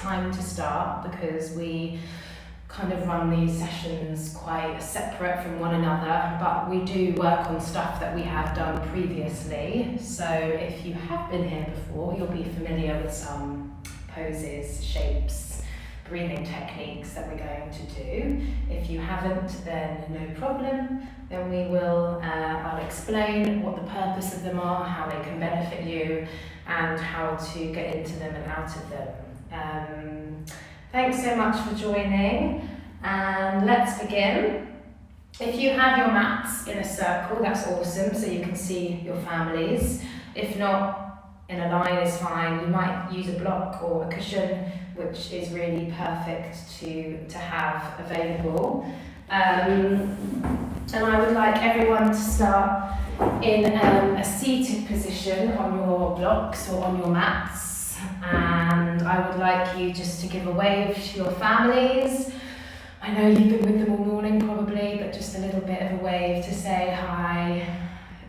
time to start because we kind of run these sessions quite separate from one another, but we do work on stuff that we have done previously. So if you have been here before, you'll be familiar with some poses, shapes, breathing techniques that we're going to do. If you haven't, then no problem. Then we will, I'll explain what the purpose of them are, how they can benefit you, and how to get into them and out of them. Thanks so much for joining, and let's begin. If you have your mats in a circle, that's awesome, so you can see your families. If not, in a line is fine. You might use a block or a cushion, which is really perfect to have available. And I would like everyone to start in a seated position on your blocks or on your mats. And I would like you just to give a wave to your families. I know you've been with them all morning probably, but just a little bit of a wave to say hi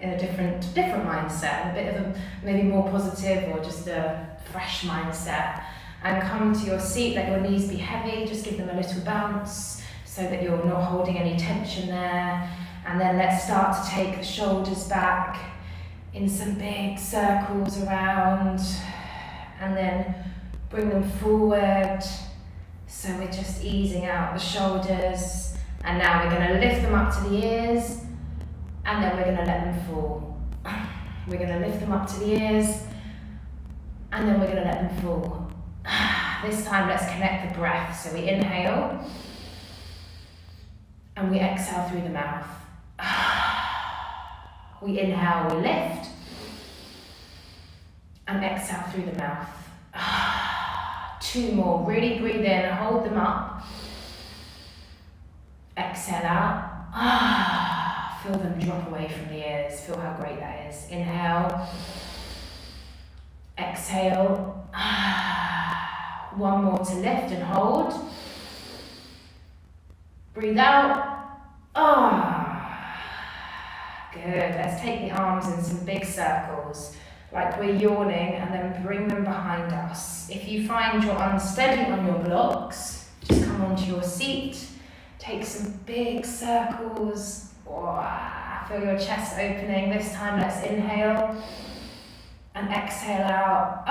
in a different mindset, a bit of a maybe more positive or just a fresh mindset. And come to your seat, let your knees be heavy, just give them a little bounce so that you're not holding any tension there. And then let's start to take the shoulders back in some big circles around, and then bring them forward. So we're just easing out the shoulders, and now we're going to lift them up to the ears, and then we're going to let them fall. We're going to lift them up to the ears, and then we're going to let them fall. This time let's connect the breath. So we inhale, and we exhale through the mouth. We inhale, we lift, and exhale through the mouth. 2 more, really breathe in, hold them up. Exhale out. Feel them drop away from the ears, feel how great that is. Inhale, exhale. 1 more to lift and hold. Breathe out. Good. Let's take the arms in some big circles, like we're yawning, and then bring them behind us. If you find you're unsteady on your blocks, just come onto your seat, take some big circles. Feel your chest opening. This time let's inhale and exhale out.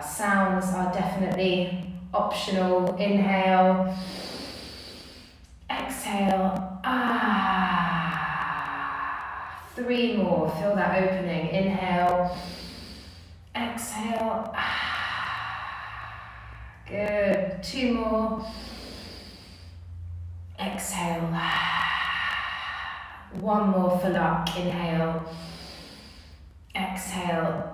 Sounds are definitely optional. Inhale, exhale. 3 more, feel that opening. Inhale, exhale. Good. 2 more. Exhale. 1 more for luck. Inhale, exhale.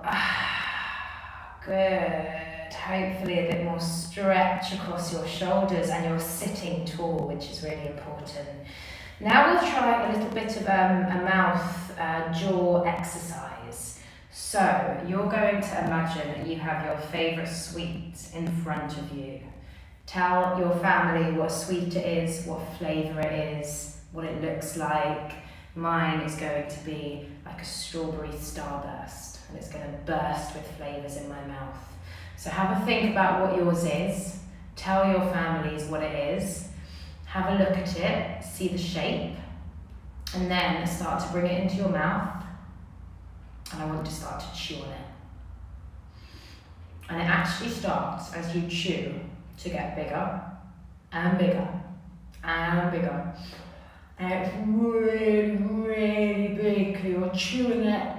Good. Hopefully a bit more stretch across your shoulders, and you're sitting tall, which is really important. Now we'll try a little bit of a mouth jaw exercise. So you're going to imagine that you have your favourite sweet in front of you. Tell your family what sweet it is, what flavour it is, what it looks like. Mine is going to be like a strawberry starburst, and it's going to burst with flavours in my mouth. So have a think about what yours is. Tell your families what it is. Have a look at it, see the shape, and then start to bring it into your mouth. And I want you to start to chew on it. And it actually starts as you chew to get bigger and bigger and bigger. And it's really, really big. You're chewing it.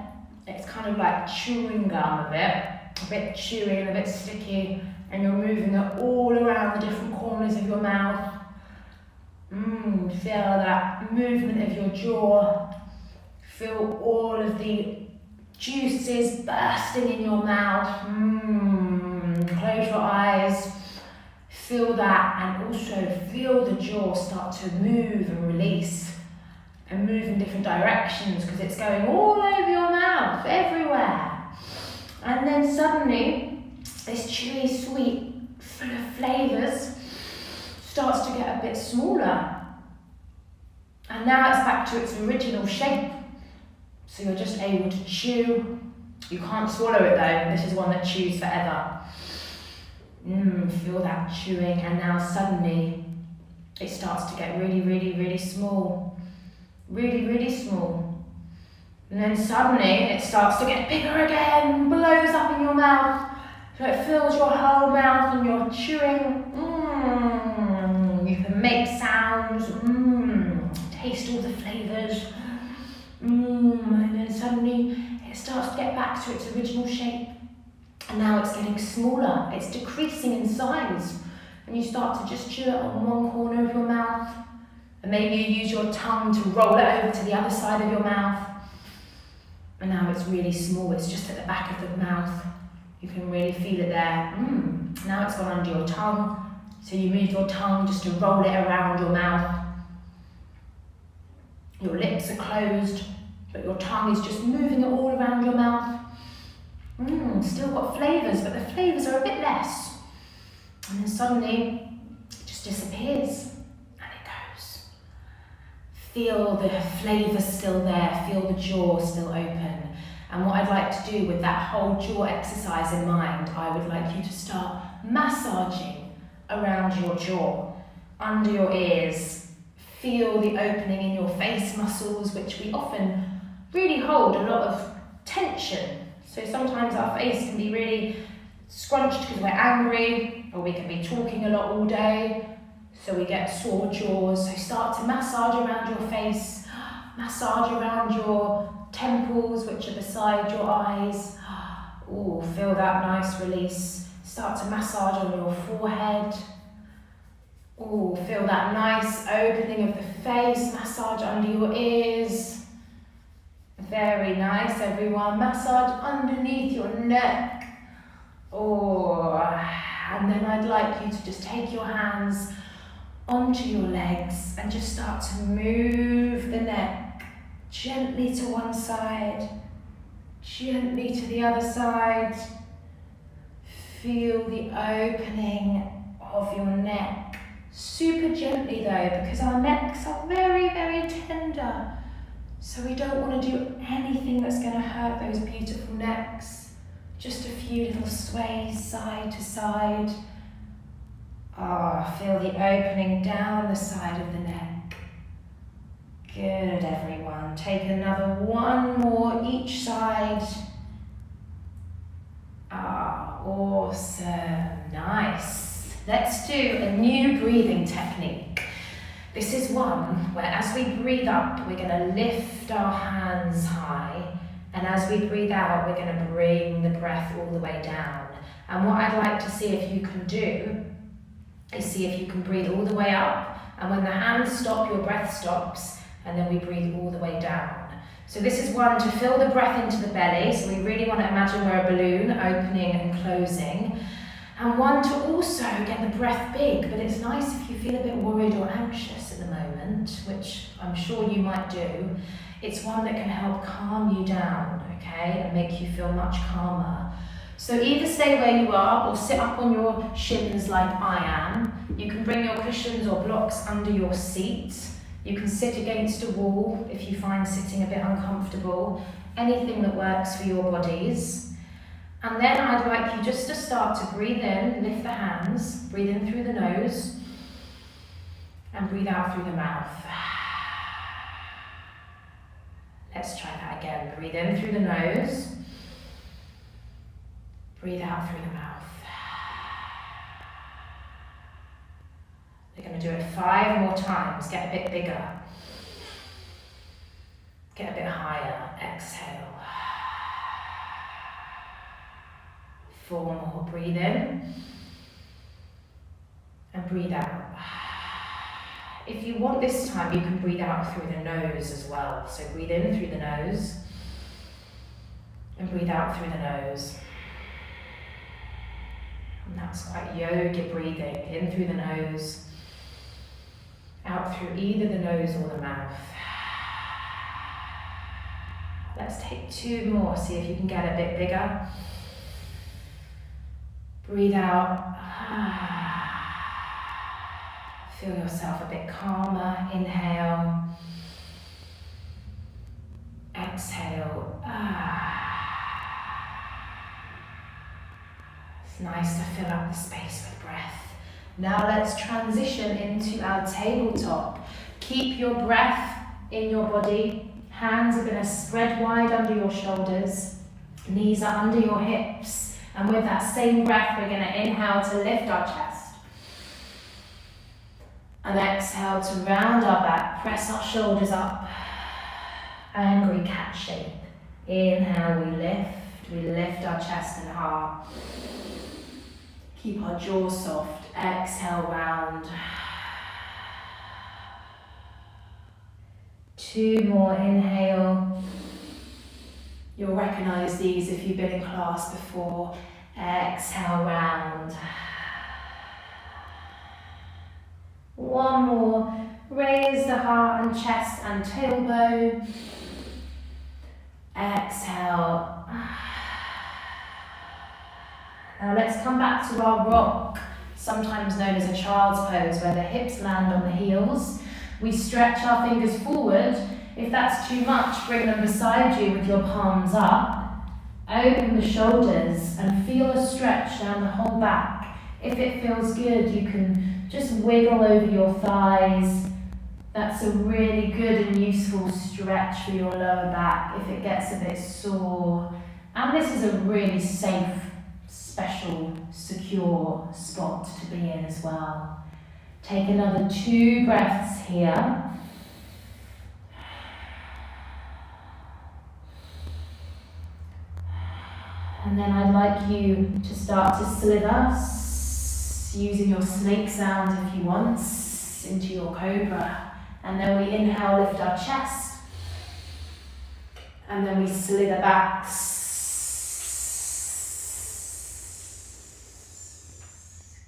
It's kind of like chewing gum a bit chewy and a bit sticky, and you're moving it all around the different corners of your mouth. Feel that movement of your jaw. Feel all of the juices bursting in your mouth. Close your eyes. Feel that, and also feel the jaw start to move and release and move in different directions, because it's going all over your mouth, everywhere. And then suddenly, this chewy sweet, full of flavours, starts to get a bit smaller. And now it's back to its original shape. So you're just able to chew. You can't swallow it though. This is one that chews forever. Feel that chewing, and now suddenly it starts to get really, really, really small. Really, really small. And then suddenly it starts to get bigger again, blows up in your mouth. So it fills your whole mouth and you're chewing. You can make sounds. Taste all the flavours. And then suddenly it starts to get back to its original shape. And now it's getting smaller. It's decreasing in size. And you start to just chew it on one corner of your mouth. And maybe you use your tongue to roll it over to the other side of your mouth. And now it's really small. It's just at the back of the mouth. You can really feel it there. Now it's gone under your tongue. So you move your tongue just to roll it around your mouth. Your lips are closed, but your tongue is just moving it all around your mouth. Still got flavours, but the flavours are a bit less. And then suddenly, it just disappears. And it goes. Feel the flavours still there. Feel the jaw still open. And what I'd like to do with that whole jaw exercise in mind, I would like you to start massaging around your jaw, under your ears. Feel the opening in your face muscles, which we often really hold a lot of tension. So sometimes our face can be really scrunched because we're angry, or we can be talking a lot all day, so we get sore jaws. So start to massage around your face, massage around your temples, which are beside your eyes. Feel that nice release. Start to massage on your forehead. Feel that nice opening of the face. Massage under your ears. Very nice, everyone. Massage underneath your neck. And then I'd like you to just take your hands onto your legs and just start to move the neck gently to one side, gently to the other side. Feel the opening of your neck. Super gently though, because our necks are very, very tender. So we don't want to do anything that's going to hurt those beautiful necks. Just a few little sways side to side. Feel the opening down the side of the neck. Good, everyone. Take another one more each side. Awesome. Nice. Let's do a new breathing technique. This is one where as we breathe up, we're going to lift our hands high. And as we breathe out, we're going to bring the breath all the way down. And what I'd like to see if you can do is see if you can breathe all the way up. And when the hands stop, your breath stops. And then we breathe all the way down. So this is one to fill the breath into the belly. So we really want to imagine we're a balloon opening and closing. And one to also get the breath big, but it's nice if you feel a bit worried or anxious at the moment, which I'm sure you might do. It's one that can help calm you down, okay, and make you feel much calmer. So either stay where you are or sit up on your shins like I am. You can bring your cushions or blocks under your seat. You can sit against a wall if you find sitting a bit uncomfortable. Anything that works for your bodies. And then I'd like you just to start to breathe in, lift the hands, breathe in through the nose, and breathe out through the mouth. Let's try that again. Breathe in through the nose, breathe out through the mouth. We're going to do it 5 more times. Get a bit bigger. Get a bit higher. Exhale. 4 more. Breathe in and breathe out. If you want this time, you can breathe out through the nose as well. So breathe in through the nose and breathe out through the nose. And that's quite yoga breathing. In through the nose, out through either the nose or the mouth. Let's take 2 more. See if you can get a bit bigger. Breathe out. Feel yourself a bit calmer. Inhale. Exhale. It's nice to fill up the space with breath. Now let's transition into our tabletop. Keep your breath in your body. Hands are going to spread wide under your shoulders. Knees are under your hips. And with that same breath, we're going to inhale to lift our chest. And exhale to round our back, press our shoulders up. Angry cat shape. Inhale, we lift our chest and heart. Keep our jaw soft. Exhale, round. 2 more, inhale. You'll recognize these if you've been in class before. Exhale, round. 1 more, raise the heart and chest and tailbone. Exhale. Now let's come back to our rock, sometimes known as a child's pose, where the hips land on the heels. We stretch our fingers forward. If that's too much, bring them beside you with your palms up. Open the shoulders and feel a stretch down the whole back. If it feels good, you can just wiggle over your thighs. That's a really good and useful stretch for your lower back if it gets a bit sore. And this is a really safe, special, secure spot to be in as well. Take another 2 breaths here. And then I'd like you to start to slither, using your snake sound if you want, into your cobra. And then we inhale, lift our chest. And then we slither back.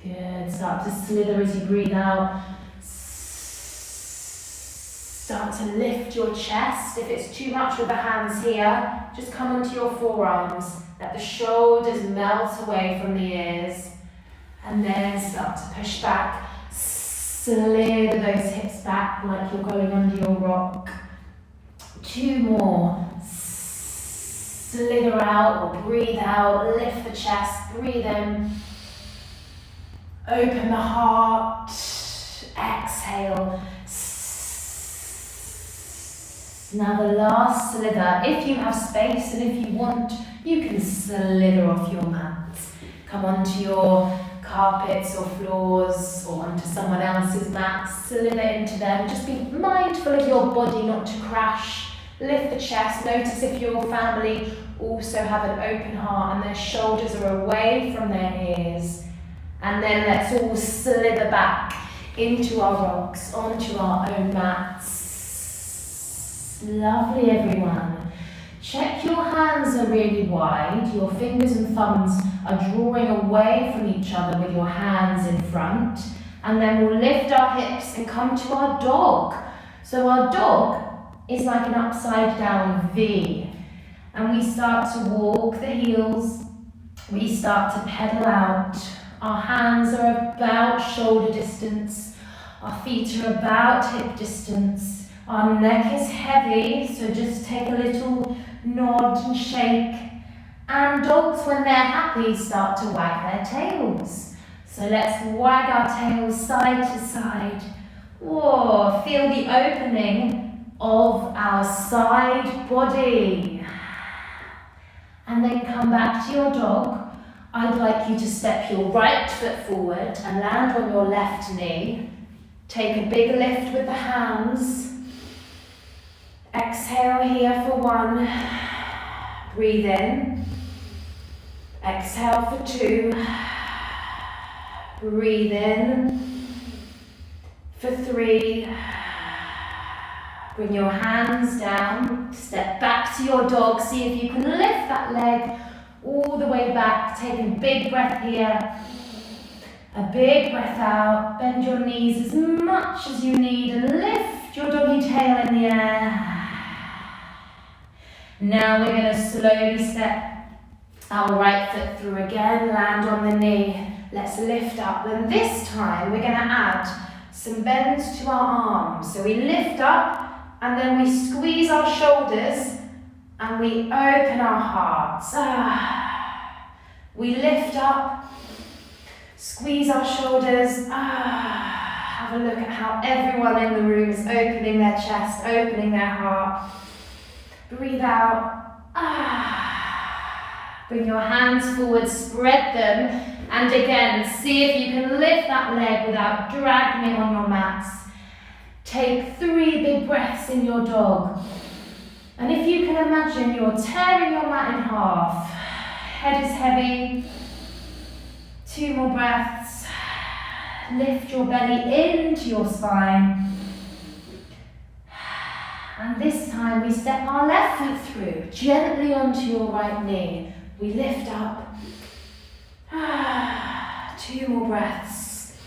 Good. Start to slither as you breathe out. Start to lift your chest. If it's too much with the hands here, just come onto your forearms. Let the shoulders melt away from the ears. And then start to push back. Slither those hips back like you're going under your rock. 2 more. Slither out or breathe out. Lift the chest. Breathe in. Open the heart. Exhale. Now the last slither. If you have space and if you want, you can slither off your mat. Come onto your carpets or floors or onto someone else's mat. Slither into them. Just be mindful of your body not to crash. Lift the chest. Notice if your family also have an open heart and their shoulders are away from their ears. And then let's all slither back into our rocks, onto our own mats. Lovely, everyone. Check your hands are really wide. Your fingers and thumbs are drawing away from each other with your hands in front. And then we'll lift our hips and come to our dog. So our dog is like an upside down V. And we start to walk the heels. We start to pedal out. Our hands are about shoulder distance. Our feet are about hip distance. Our neck is heavy, so just take a little nod and shake. And dogs, when they're happy, start to wag their tails. So let's wag our tails side to side. Whoa, feel the opening of our side body. And then come back to your dog. I'd like you to step your right foot forward and land on your left knee. Take a big lift with the hands. Exhale here for 1. Breathe in. Exhale for 2. Breathe in for 3. Bring your hands down. Step back to your dog. See if you can lift that leg all the way back. Take a big breath here. A big breath out. Bend your knees as much as you need and lift your doggy tail in the air. Now we're going to slowly step our right foot through again. Land on the knee. Let's lift up. And this time we're going to add some bends to our arms. So we lift up and then we squeeze our shoulders and we open our hearts. We lift up Squeeze our shoulders. Have a look at how everyone in the room is opening their chest, opening their heart. Breathe out. Bring your hands forward, spread them. And again, see if you can lift that leg without dragging it on your mats. Take 3 big breaths in your dog. And if you can imagine you're tearing your mat in half, head is heavy. 2 more breaths. Lift your belly into your spine. And this time we step our left foot through, gently onto your right knee. We lift up. 2 more breaths.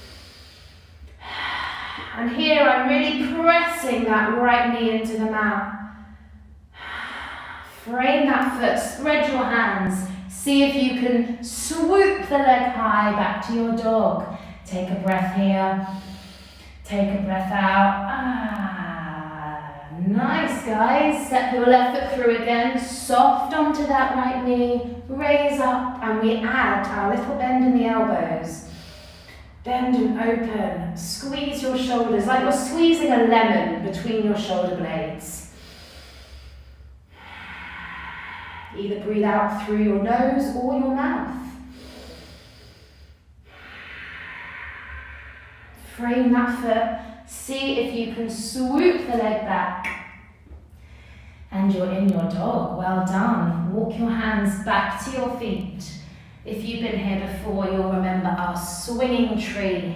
And here I'm really pressing that right knee into the mat. Frame that foot, spread your hands. See if you can swoop the leg high back to your dog. Take a breath here. Take a breath out. Nice, guys. Step your left foot through again. Soft onto that right knee. Raise up, and we add our little bend in the elbows. Bend and open. Squeeze your shoulders like you're squeezing a lemon between your shoulder blades. Either breathe out through your nose or your mouth. Frame that foot. See if you can swoop the leg back. And you're in your dog. Well done. Walk your hands back to your feet. If you've been here before, you'll remember our swinging tree.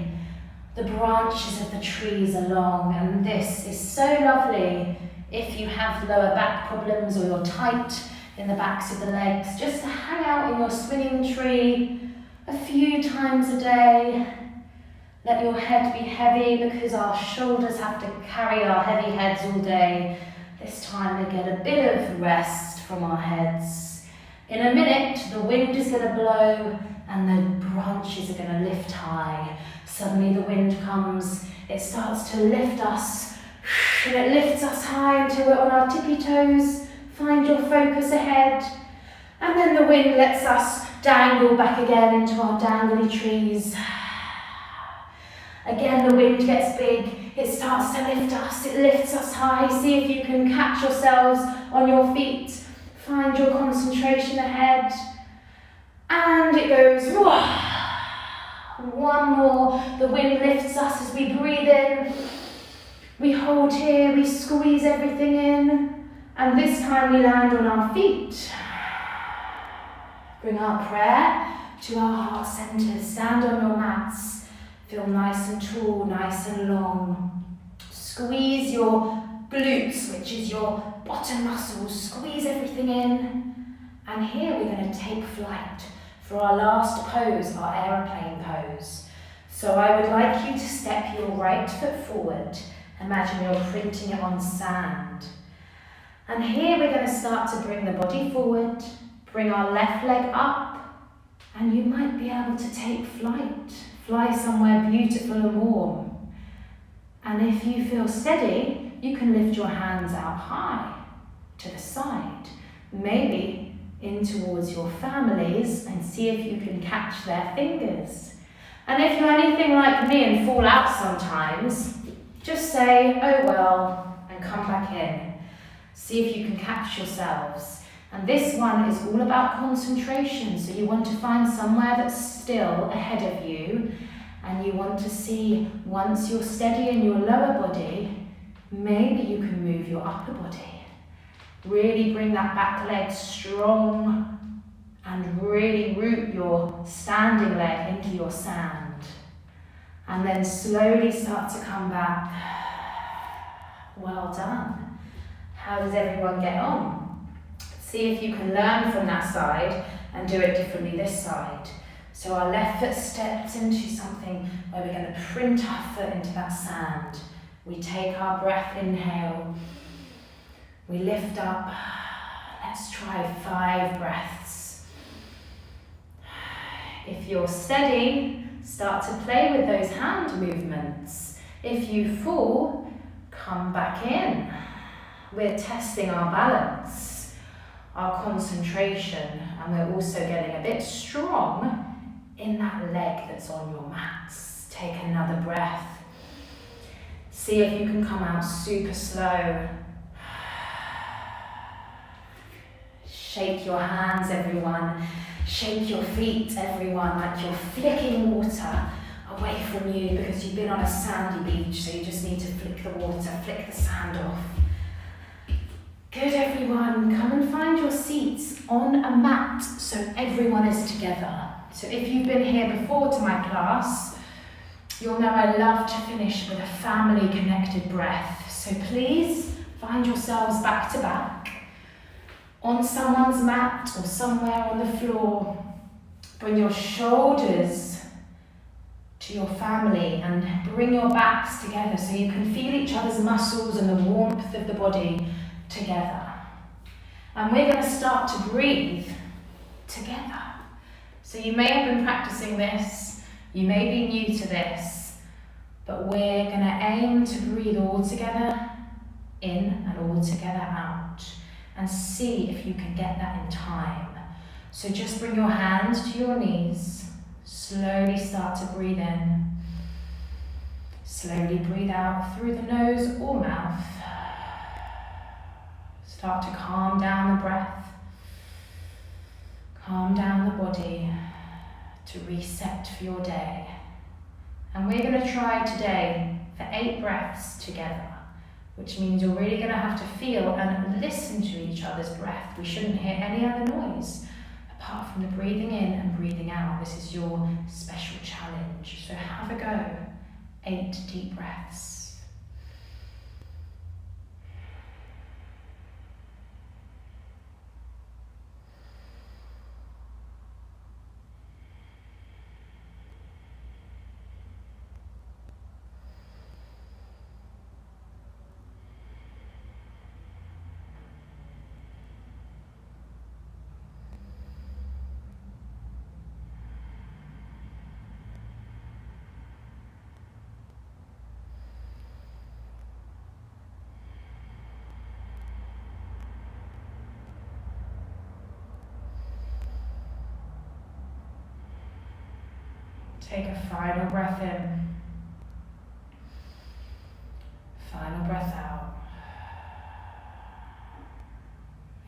The branches of the trees are long, and this is so lovely if you have lower back problems or you're tight in the backs of the legs, just to hang out in your swinging tree a few times a day. Let your head be heavy because our shoulders have to carry our heavy heads all day. This time they get a bit of rest from our heads. In a minute, the wind is going to blow and the branches are going to lift high. Suddenly the wind comes, it starts to lift us, and it lifts us high until we're on our tippy toes. Find your focus ahead. And then the wind lets us dangle back again into our dangly trees. Again, the wind gets big, it starts to lift us, it lifts us high. See if you can catch yourselves on your feet. Find your concentration ahead. And it goes, one more. The wind lifts us as we breathe in. We hold here, we squeeze everything in. And this time we land on our feet. Bring our prayer to our heart centers. Stand on your mats. Feel nice and tall, nice and long. Squeeze your glutes, which is your bottom muscles. Squeeze everything in. And here we're going to take flight for our last pose, our aeroplane pose. So I would like you to step your right foot forward. Imagine you're printing it on sand. And here we're going to start to bring the body forward. Bring our left leg up. And you might be able to take flight. Fly somewhere beautiful and warm. And if you feel steady, you can lift your hands out high to the side, maybe in towards your families, and see if you can catch their fingers. And if you're anything like me and fall out sometimes, just say, oh well, and come back in. See if you can catch yourselves. And this one is all about concentration, so you want to find somewhere that's still ahead of you, and you want to see, once you're steady in your lower body, maybe you can move your upper body. Really bring that back leg strong and really root your standing leg into your sand. And then slowly start to come back. Well done. How does everyone get on? See if you can learn from that side and do it differently this side. So our left foot steps into something where we're going to print our foot into that sand. We take our breath, inhale. We lift up. Let's try 5 breaths. If you're steady, start to play with those hand movements. If you fall, come back in. We're testing our balance, our concentration, and we're also getting a bit strong in that leg that's on your mats. Take another breath. See if you can come out super slow. Shake your hands, everyone. Shake your feet, everyone, like you're flicking water away from you because you've been on a sandy beach, so you just need to flick the water, flick the sand off. Good, everyone. Come and find your seats on a mat so everyone is together. So if you've been here before to my class, you'll know I love to finish with a family connected breath. So please find yourselves back to back on someone's mat or somewhere on the floor. Bring your shoulders to your family and bring your backs together so you can feel each other's muscles and the warmth of the body together. And we're going to start to breathe together. So you may have been practicing this, you may be new to this, but we're going to aim to breathe all together in and all together out, and see if you can get that in time. So just bring your hands to your knees, slowly start to breathe in, slowly breathe out through the nose or mouth. Start to calm down the breath, calm down the body to reset for your day. And we're going to try today for 8 breaths together, which means you're really going to have to feel and listen to each other's breath. We shouldn't hear any other noise apart from the breathing in and breathing out. This is your special challenge. So have a go. 8 deep breaths. Take a final breath in, final breath out.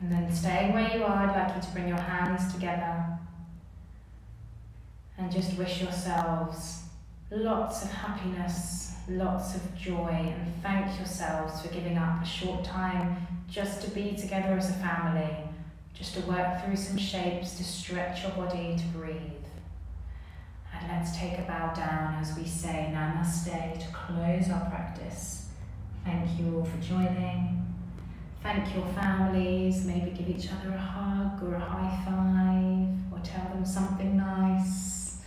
And then staying where you are, I'd like you to bring your hands together and just wish yourselves lots of happiness, lots of joy, and thank yourselves for giving up a short time just to be together as a family, just to work through some shapes, to stretch your body, to breathe. And let's take a bow down as we say namaste to close our practice. Thank you all for joining. Thank your families. Maybe give each other a hug or a high five or tell them something nice.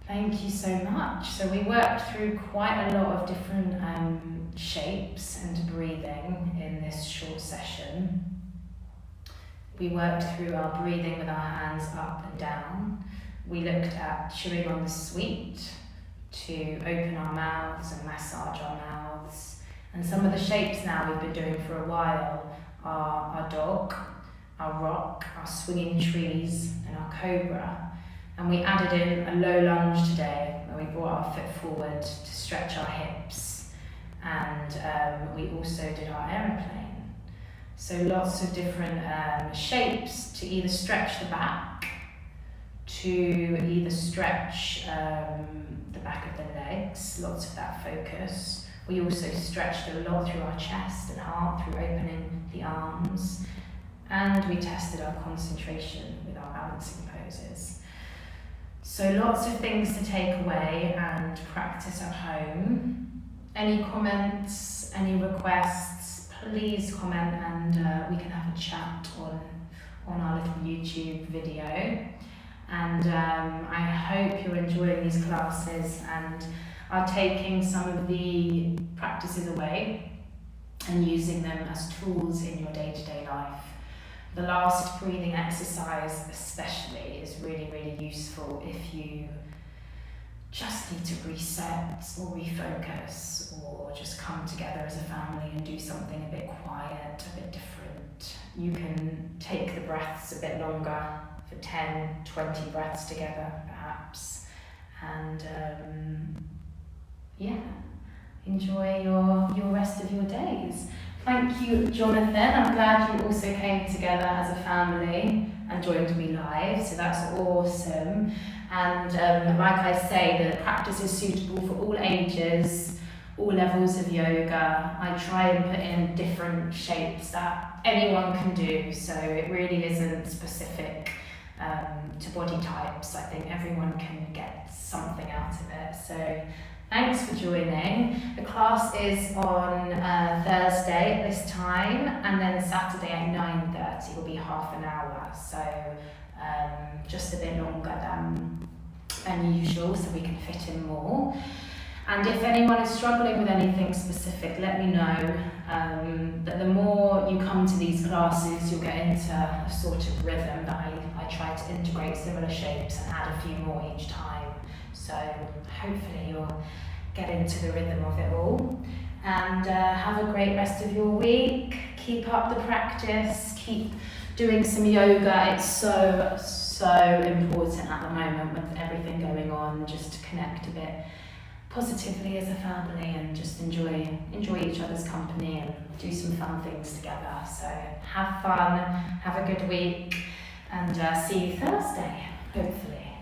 Thank you so much. So we worked through quite a lot of different shapes and breathing in this short session. We worked through our breathing with our hands up and down. We looked at chewing on the sweet to open our mouths and massage our mouths. And some of the shapes now we've been doing for a while are our dog, our rock, our swinging trees, and our cobra. And we added in a low lunge today, where we brought our foot forward to stretch our hips. And we also did our aeroplane. So lots of different shapes to either stretch the back, to either stretch the back of the legs, lots of that focus. We also stretched a lot through our chest and heart, through opening the arms. And we tested our concentration with our balancing poses. So lots of things to take away and practice at home. Any comments, any requests, please comment, and we can have a chat on our little YouTube video. And I hope you're enjoying these classes and are taking some of the practices away and using them as tools in your day-to-day life. The last breathing exercise especially is really, really useful if you just need to reset or refocus or just come together as a family and do something a bit quiet, a bit different. You can take the breaths a bit longer for 10, 20 breaths together perhaps. And yeah, enjoy your rest of your days. Thank you, Jonathan. I'm glad you also came together as a family and joined me live, so that's awesome. And like I say, the practice is suitable for all ages, all levels of yoga. I try and put in different shapes that anyone can do, so it really isn't specific to body types. I think everyone can get something out of it. So thanks for joining. The class is on Thursday at this time, and then Saturday at 9:30 will be half an hour. So just a bit longer than usual, so we can fit in more. And if anyone is struggling with anything specific, let me know. But the more you come to these classes, you'll get into a sort of rhythm that I try to integrate similar shapes and add a few more each time. So hopefully you'll get into the rhythm of it all. And have a great rest of your week. Keep up the practice. Keep doing some yoga. It's so important at the moment with everything going on, just to connect a bit positively as a family and just enjoy each other's company and do some fun things together. So have fun, have a good week, and see you Thursday, hopefully.